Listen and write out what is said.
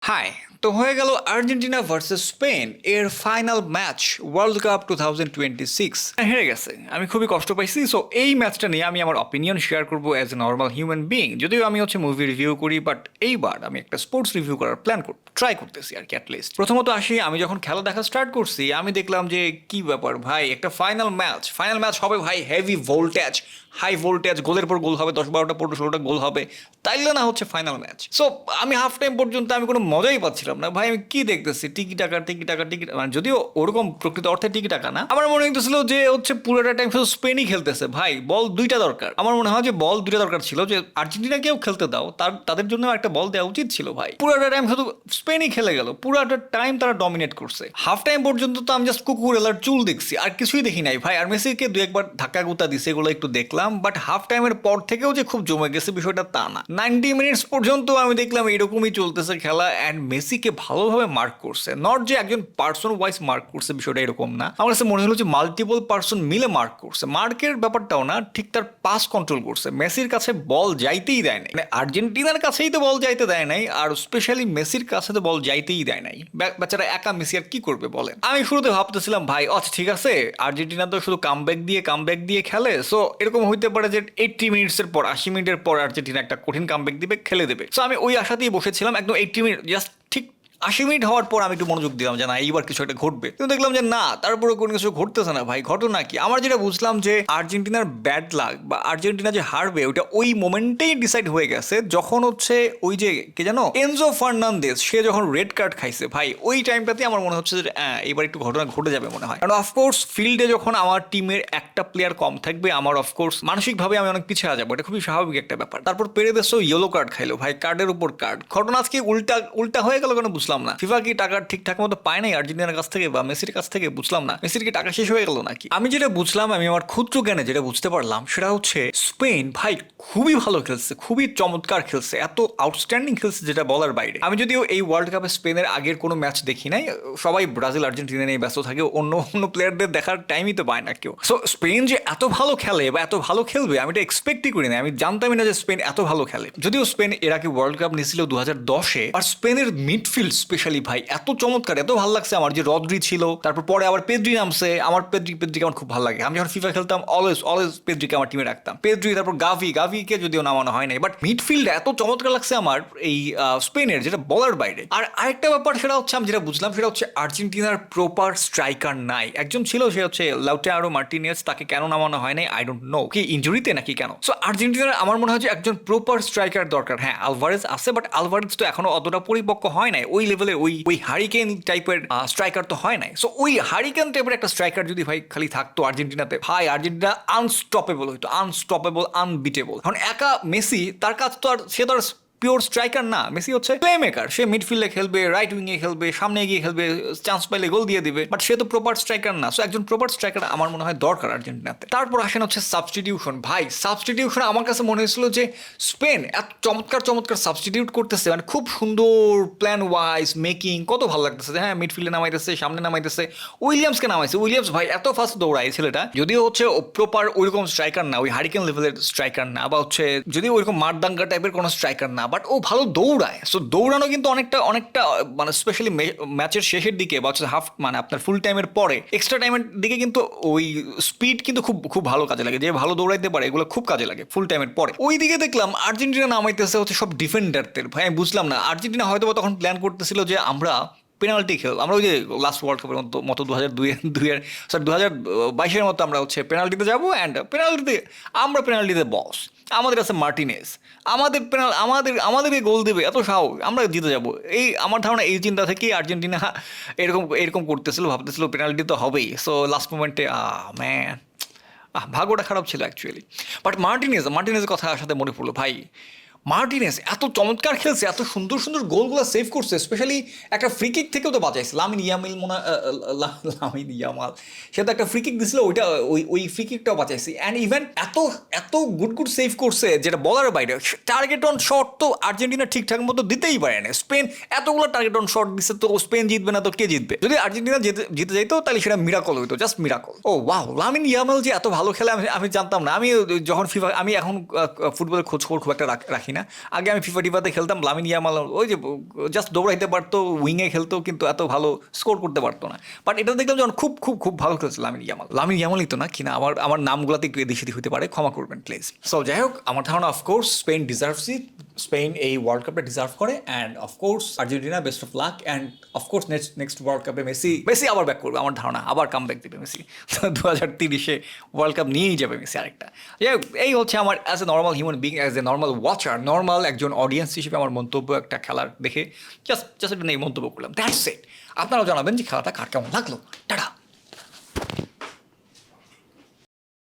High, তো হয়ে গেল আর্জেন্টিনা ভার্সেস স্পেন এর ফাইনাল ম্যাচ ওয়ার্ল্ড কাপ 2026। হেরে গেছে, আমি খুবই কষ্ট পাইছি। সো এই ম্যাচটা নিয়ে আমি আমার অপিনিয়ন শেয়ার করবো as a normal human being. যদিও আমি মুভি রিভিউ করি, বাট এইবার আমি একটা স্পোর্টস রিভিউ করার প্ল্যান ট্রাই করতেছি আর কি। অ্যাটলিস্ট প্রথমত আসি, আমি যখন খেলা দেখা স্টার্ট করছি আমি দেখলাম যে কি ব্যাপার ভাই, একটা ফাইনাল ম্যাচ হবে ভাই, হেভি ভোল্টেজ, হাই ভোল্টেজ, গোলের পর গোল হবে, 10-12টা 15-16টা গোল হবে, তাইলে না হচ্ছে ফাইনাল ম্যাচ। সো আমি হাফ টাইম পর্যন্ত আমি কোনো মজাই পাচ্ছিলাম না ভাই। আমি কি দেখতেছি, টিকি টাকা, মানে যদিও ওরকম প্রকৃত অর্থে টিকি টাকা না, আমার মনে হইতেছিল যে পুরোটা টাইম শুধু স্পেনই খেলতেছে। ভাই বল দুইটা দরকার, আমার মনে হয় যে বল দুইটা দরকার ছিল, যে আর্জেন্টিনাকেও খেলতে দাও, তাদের জন্য একটা বল দেওয়া উচিত ছিল ভাই। পুরোটা টাইম শুধু স্পেনই খেলে গেল, পুরোটা টাইম তারা ডমিনেট করছে। হাফ টাইম পর্যন্ত তো আমি জাস্ট কুকুরেলার চুল দেখছি, আর কিছুই দেখি নাই ভাই। আর মেসিকে দু একবার ধাক্কা গুতা দিছে, এগুলো একটু দেখলাম, বাট হাফ টাইমের পর থেকেও যে খুব জমে গেছে বিষয়টা তা না। 90 মিনিটস পর্যন্ত আমি দেখলাম এরকমই চলতেছে খেলা, অ্যান্ড মেসিকে ভালোভাবে মার্ক করছে। নট যে একজন পার্সন ওয়াইজ মার্ক করছে, বিষয়টা এরকম না। আমার কাছে মনে হলো যে মাল্টিপল পার্সন মিলে মার্ক করছে। মার্কের ব্যাপারটাও না, ঠিক তার পাস কন্ট্রোল করছে। মেসির কাছে বল যাইতেই দেয় নাই, মানে আর্জেন্টিনার কাছেই তো বল যাইতে দেয় নাই, আর স্পেশালি মেসির কাছে তো বল যাইতেই দেয় নাই। বেচারা একা মেসি আর কি করবে বলেন। আমি শুরুতে ভাবতেছিলাম ভাই আচ্ছা ঠিক আছে, আর্জেন্টিনা তো শুধু কামব্যাক দিয়ে খেলে, সো এরকম হইতে পারে যে 80 মিনিটসের পর, 80 মিনিটের পর আর্জেন্টিনা একটা কঠিন কামব্যাক দিবে, খেলে দেবে। সো আমি ওই আশাতেই বসেছিলাম, একদম 80 মিনিট জাস্ট ঠিক 80 মিনিট হওয়ার পর আমি একটু মনোযোগ দিলাম যে না এইবার কিছু একটা ঘটবে, কিন্তু দেখলাম যে না, তারপরে কোনো কিছু ঘটতেছে না ভাই। ঘটনা কি, আমার যেটা বুঝলাম যে আর্জেন্টিনার ব্যাড লাক বা আর্জেন্টিনা যে হারবে ওটা ওই মোমেন্টেই ডিসাইড হয়ে গেছে, যখন ওই যে কে জানো, এনজো ফার্নান্দেজ, সে যখন রেড কার্ড খাইছে ভাই, ওই টাইমটাতে আমার মনে হচ্ছে যে এবার একটু ঘটনা ঘটে যাবে মনে হয়। কারণ অফকোর্স ফিল্ডে যখন আমার টিমের একটা প্লেয়ার কম থাকবে, আমার অফকোর্স মানসিকভাবে আমি অনেক পিছিয়ে যাবো, এটা খুবই স্বাভাবিক একটা ব্যাপার। তারপর পেরেদেসও ইয়েলো কার্ড খাইলো ভাই, কার্ডের উপর কার্ড। ঘটনা আজকে উল্টা উল্টা হয়ে গেল কেন বুঝলাম না। ফিফা কি টাকা ঠিকঠাক মতো পায় নাই আর্জেন্টিনার কাছ থেকে বা মেসির কাছ থেকে, বুঝলাম না। মেসির কি টাকা শেষ হয়ে গেল নাকি? আমি যেটা বুঝলাম, আমি আমার ক্ষুদ্র জ্ঞানে যেটা বুঝতে পারলাম, সেটা হচ্ছে স্পেন ভাই খুবই ভালো খেলছে, খুবই চমৎকার খেলছে, এত আউটস্ট্যান্ডিং খেলছে যেটা বলার বাইরে। আমি যদিও এই ওয়ার্ল্ড কাপে স্পেনের আগের কোনো ম্যাচ দেখি নাই, সবাই ব্রাজিল আর্জেন্টিনা নিয়ে ব্যস্ত থাকে, অন্য অন্য প্লেয়ারদের দেখার টাইমই তো পায় না কেউ। সো স্পেন যে এত ভালো খেলে বা এত ভালো খেলবে আমি এটা এক্সপেক্টই করি না। আমি জানতামই না যে স্পেন এত ভালো খেলে। যদিও স্পেন এর আগে ওয়ার্ল্ড কাপ নিয়েছিল 2010-এ, আর স্পেনের মিডফিল্ড স্পেশালি ভাই এত চমৎকার, এত ভালো লাগছে আমার। যে রদ্রি ছিল, তারপর পরে আবার পেদ্রি নামছে, আমার পেদ্রিকে আমার খুব ভালো লাগে। আমি যখন ফিফা খেলতাম অলওয়েজ পেদ্রিকে আমার টিমে রাখতাম। পেদ্রি, তারপর গাভিকে যদিও নামানো হয় নাই, বাট মিডফিল্ড এত চমৎকার লাগছে আমার এই স্পেনের, যেটা বলার বাইরে। আর আরেকটা ব্যাপার সেটা হচ্ছে, আমি যেটা বুঝলাম সেটা হচ্ছে আর্জেন্টিনার প্রপার স্ট্রাইকার নাই। একজন ছিল, সে হচ্ছে লাউটারো মার্টিনেজ, তাকে কেন নামানো হয় নাই আই ডোন্ট নো, কি ইনজুরিতে নাকি কেন। সো আর্জেন্টিনার আমার মনে হয় যে একজন প্রপার স্ট্রাইকার দরকার। হ্যাঁ, আলভারেজ আছে, বাট আলভারেজ তো এখনো অতটা পরিপক্ক হয় নাই, ওই লেভেলের ওই হারিকেন টাইপের স্ট্রাইকার তো হয় নাই। সো ওই হারিকেন টাইপের একটা স্ট্রাইকার যদি ভাই খালি থাকতো আর্জেন্টিনাতে, ভাই আর্জেন্টিনা আনস্টপেবল হইতো, আনস্টপেবল, আনবিটেবল। এখন একা মেসি, তার কাজ তো আর, সে তো আর পিওর স্ট্রাইকার না। মেসি হচ্ছে প্লে মেকার, সে মিডফিল্ডে খেলবে, রাইট উইংয়ে খেলবে, সামনে এগিয়ে খেলবে, চান্স পাইলে গোল দিয়ে দিবে, বাট সে তো প্রপার স্ট্রাইকার না। সো একজন প্রপার স্ট্রাইকার আমার মনে হয় দরকার আর্জেন্টিনাতে। তারপর আসেন হচ্ছে সাবস্টিটিউশন। ভাই সাবস্টিটিউশন আমার কাছে মনে হয়েছিল যে স্পেন এত চমৎকার সাবস্টিটিউট করতেছে, মানে খুব সুন্দর প্ল্যান ওয়াইজ মেকিং, কত ভালো লাগতেছে। হ্যাঁ, মিডফিল্ডে নামাইতেছে, সামনে নামাইতেছে, উইলিয়ামসকে নামাইছে। উইলিয়ামস ভাই এত ফাস্ট দৌড়ায় ছেলেটা, যদিও হচ্ছে প্রপার ওইরকম স্ট্রাইকার না, ওই হারিকেন লেভেলের স্ট্রাইকার না, বা হচ্ছে যদিও ওইরকম মারদাঙ্গা টাইপের কোনো স্ট্রাইকার না, বাট ও ভালো দৌড়ায়। সো দৌড়ানো কিন্তু অনেকটা মানে স্পেশালি ম্যাচের শেষের দিকে বা হচ্ছে হাফ, মানে আপনার ফুল টাইমের পরে, এক্সট্রা টাইমের দিকে কিন্তু ওই স্পিড কিন্তু খুব ভালো কাজে লাগে। যে ভালো দৌড়াইতে পারে এগুলো খুব কাজে লাগে ফুল টাইমের পরে। ওই দিকে দেখলাম আর্জেন্টিনা নামাইতেছে হচ্ছে সব ডিফেন্ডারদের। ভাই আমি বুঝলাম না, আর্জেন্টিনা হয়তো তখন প্ল্যান করতেছিল যে আমরা পেনাল্টি খেল, আমরা ওই যে লাস্ট ওয়ার্ল্ড কাপের মতো 2022-এর মতো আমরা হচ্ছে পেনাল্টিতে যাবো, অ্যান্ড পেনাল্টিতে বস, আমাদের কাছে মার্টিনেজ, আমাদেরকে গোল দেবে, এত সাহস, আমরা জিতে যাব। এই আমার ধারণা, এই চিন্তা থেকেই আর্জেন্টিনা এরকম করতেছিল, ভাবতেছিল পেনাল্টি তো হবেই। সো লাস্ট মোমেন্টে ম্যান, ভাগ্যটা খারাপ ছিল অ্যাকচুয়ালি। বাট মার্টিনেজের কথা সাথে মনে পড়লো ভাই, মার্টিনেজ এত চমৎকার খেলছে, এত সুন্দর গোলগুলো সেভ করছে, স্পেশালি একটা ফ্রি কিক থেকেও তো বাঁচাইছে। লামিন ইয়ামাল, সে তো একটা ফ্রি কিক দিছিল, ওই ফ্রি কিকটাও বাঁচাইছে। অ্যান্ড ইভেন এত গুড সেভ করছে যেটা বলার বাইরে। টার্গেট অন শট তো আর্জেন্টিনা ঠিকঠাক মতো দিতেই পারে না। স্পেন এতগুলো টার্গেট অন শট দিচ্ছে, তো স্পেন জিতবে না তো কে জিতবে? যদি আর্জেন্টিনা জিতে যাইতো তাহলে সেটা মিরাকল হইতো, জাস্ট মিরাকল। ও ওয়াও, লামিন ইয়ামাল যে এত ভালো খেলে আমি জানতাম না। আমি যখন আমি এখন ফুটবলের খোঁজ খবর খুব একটা রাখি রাখি না। আগে আমি ফিফা টিফাতে খেলতাম, লামিন ইয়ামাল ওই যে জাস্ট দৌড়াইতে পারতো, উইংয়ে খেলতো, কিন্তু এত ভালো স্কোর করতে পারতো না। বাট এটা দেখলাম যখন খুব খুব খুব ভালো খেলছে লামিন ইয়ামালই তো না কিনা, আমার নামগুলোতে একটু এদিক সেদিক হতে পারে, ক্ষমা করবেন প্লিজ। সো যাই হোক, আমার ধারণা অফকোর্স স্পেন ডিজার্ভস ইট, স্পেন এই ওয়ার্ল্ড কাপটা ডিজার্ভ করে, and of course Argentina best of luck, and of course next world কাপে মেসি আবার ব্যাক করবে, আমার ধারণা আবার কাম ব্যাক দেবে মেসি। 2030-এ ওয়ার্ল্ড কাপ নিয়েই যাবে মেসি আরেকটা। যাই হোক, এই হচ্ছে আমার as a normal human being, as a normal watcher, normal একজন অডিয়েন্স হিসেবে আমার মন্তব্য একটা খেলার দেখে জাস্ট একটা নেই মন্তব্য করলাম, দ্যাটস ইট। আপনারাও জানাবেন যে খেলাটা কার কেমন লাগলো। টাটা।